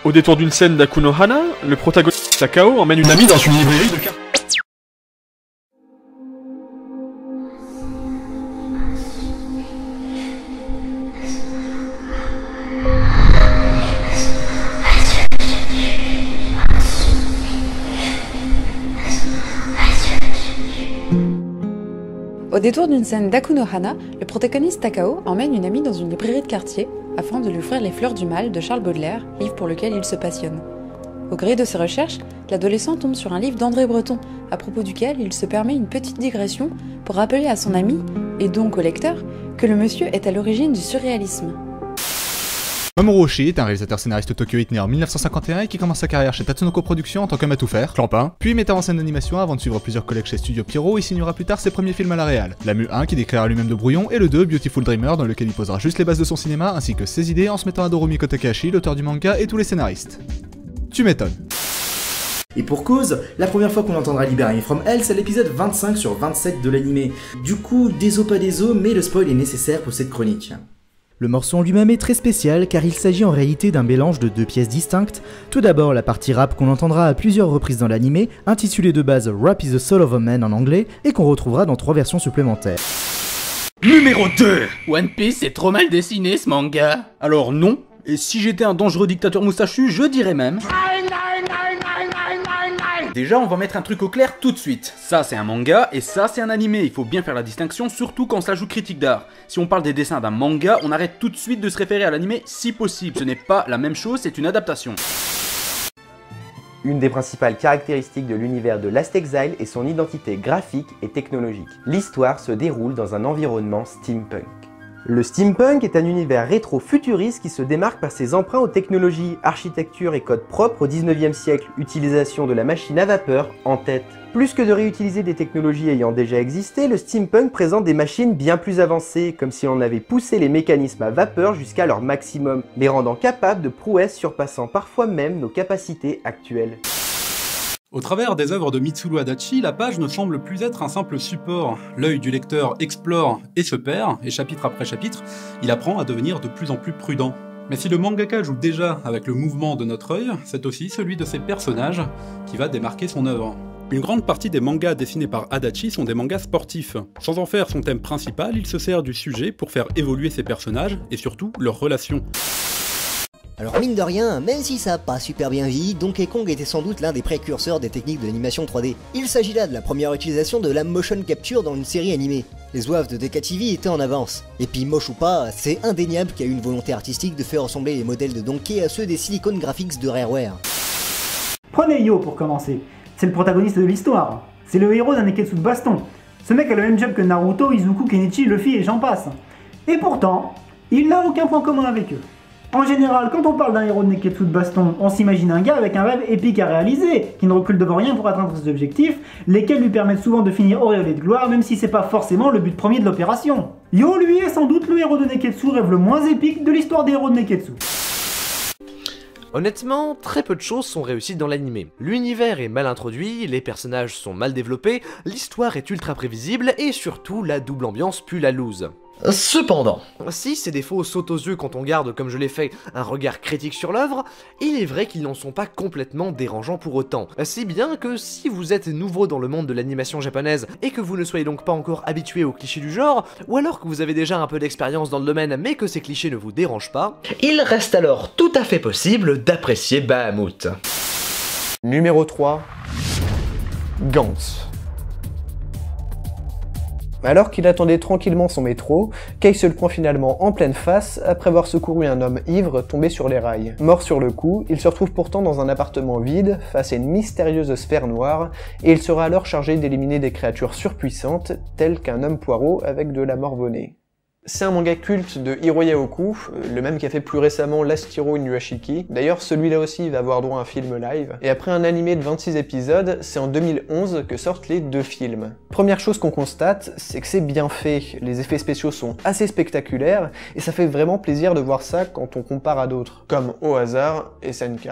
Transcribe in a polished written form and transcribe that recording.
Au détour d'une scène d'Akuno Hana, le protagoniste Takao emmène une amie dans une librairie de cartes. Au détour d'une scène d'Akuno Hana, le protagoniste Takao emmène une amie dans une librairie de quartier afin de lui offrir Les Fleurs du Mal de Charles Baudelaire, livre pour lequel il se passionne. Au gré de ses recherches, l'adolescent tombe sur un livre d'André Breton, à propos duquel il se permet une petite digression pour rappeler à son ami, et donc au lecteur, que le monsieur est à l'origine du surréalisme. Mamoru Oshii est un réalisateur scénariste tokyoïte né en 1951 et qui commence sa carrière chez Tatsunoko Productions en tant qu'homme à tout faire, clampin, puis metteur en scène d'animation avant de suivre plusieurs collègues chez Studio Pierrot et signera plus tard ses premiers films à la réal. La Mu 1 qui décrira lui-même de brouillon et le 2 Beautiful Dreamer dans lequel il posera juste les bases de son cinéma ainsi que ses idées en se mettant à dos Rumiko Takahashi, l'auteur du manga et tous les scénaristes. Tu m'étonnes. Et pour cause, la première fois qu'on entendra Libéré from Hell, c'est l'épisode 25 sur 27 de l'animé. Du coup, déso pas déso, mais le spoil est nécessaire pour cette chronique. Le morceau en lui-même est très spécial car il s'agit en réalité d'un mélange de deux pièces distinctes. Tout d'abord la partie rap qu'on entendra à plusieurs reprises dans l'animé, intitulée de base Rap is the Soul of a Man en anglais, et qu'on retrouvera dans 3 versions supplémentaires. Numéro 2. One Piece est trop mal dessiné ce manga. Alors non, et si j'étais un dangereux dictateur moustachu, je dirais même... Déjà, on va mettre un truc au clair tout de suite. Ça, c'est un manga, et ça, c'est un animé. Il faut bien faire la distinction, surtout quand ça joue critique d'art. Si on parle des dessins d'un manga, on arrête tout de suite de se référer à l'animé si possible. Ce n'est pas la même chose, c'est une adaptation. Une des principales caractéristiques de l'univers de Last Exile est son identité graphique et technologique. L'histoire se déroule dans un environnement steampunk. Le steampunk est un univers rétro-futuriste qui se démarque par ses emprunts aux technologies, architecture et codes propres au 19e siècle, utilisation de la machine à vapeur en tête. Plus que de réutiliser des technologies ayant déjà existé, le steampunk présente des machines bien plus avancées, comme si on avait poussé les mécanismes à vapeur jusqu'à leur maximum, les rendant capables de prouesses surpassant parfois même nos capacités actuelles. Au travers des œuvres de Mitsuru Adachi, la page ne semble plus être un simple support. L'œil du lecteur explore et se perd, et chapitre après chapitre, il apprend à devenir de plus en plus prudent. Mais si le mangaka joue déjà avec le mouvement de notre œil, c'est aussi celui de ses personnages qui va démarquer son œuvre. Une grande partie des mangas dessinés par Adachi sont des mangas sportifs. Sans en faire son thème principal, il se sert du sujet pour faire évoluer ses personnages, et surtout leurs relations. Alors mine de rien, même si ça a pas super bien vieilli, Donkey Kong était sans doute l'un des précurseurs des techniques d'animation 3D. Il s'agit là de la première utilisation de la motion capture dans une série animée. Les ouaves de DK-TV étaient en avance. Et puis moche ou pas, c'est indéniable qu'il y a eu une volonté artistique de faire ressembler les modèles de Donkey à ceux des Silicon Graphics de Rareware. Prenez Yo pour commencer. C'est le protagoniste de l'histoire. C'est le héros d'un Neketsu de baston. Ce mec a le même job que Naruto, Izuku, Kenichi, Luffy et j'en passe. Et pourtant, il n'a aucun point commun avec eux. En général, quand on parle d'un héros de Neketsu de baston, on s'imagine un gars avec un rêve épique à réaliser, qui ne recule devant rien pour atteindre ses objectifs, lesquels lui permettent souvent de finir auréolé de gloire, même si c'est pas forcément le but premier de l'opération. Yo, lui, est sans doute le héros de Neketsu rêve le moins épique de l'histoire des héros de Neketsu. Honnêtement, très peu de choses sont réussies dans l'anime. L'univers est mal introduit, les personnages sont mal développés, l'histoire est ultra prévisible et surtout la double ambiance pue la loose. Cependant, si ces défauts sautent aux yeux quand on garde, comme je l'ai fait, un regard critique sur l'œuvre, il est vrai qu'ils n'en sont pas complètement dérangeants pour autant. Si bien que si vous êtes nouveau dans le monde de l'animation japonaise et que vous ne soyez donc pas encore habitué aux clichés du genre, ou alors que vous avez déjà un peu d'expérience dans le domaine mais que ces clichés ne vous dérangent pas, il reste alors tout à fait possible d'apprécier Bahamut. Numéro 3. Gantz. Alors qu'il attendait tranquillement son métro, Kei se le prend finalement en pleine face après avoir secouru un homme ivre tombé sur les rails. Mort sur le coup, il se retrouve pourtant dans un appartement vide face à une mystérieuse sphère noire et il sera alors chargé d'éliminer des créatures surpuissantes telles qu'un homme poireau avec de la morvonnée. C'est un manga culte de Hiroya Oku, le même qui a fait plus récemment Last Hero Inuyashiki. D'ailleurs, celui-là aussi va avoir droit à un film live. Et après un animé de 26 épisodes, c'est en 2011 que sortent les 2 films. Première chose qu'on constate, c'est que c'est bien fait. Les effets spéciaux sont assez spectaculaires, et ça fait vraiment plaisir de voir ça quand on compare à d'autres, comme Au hasard et SNK.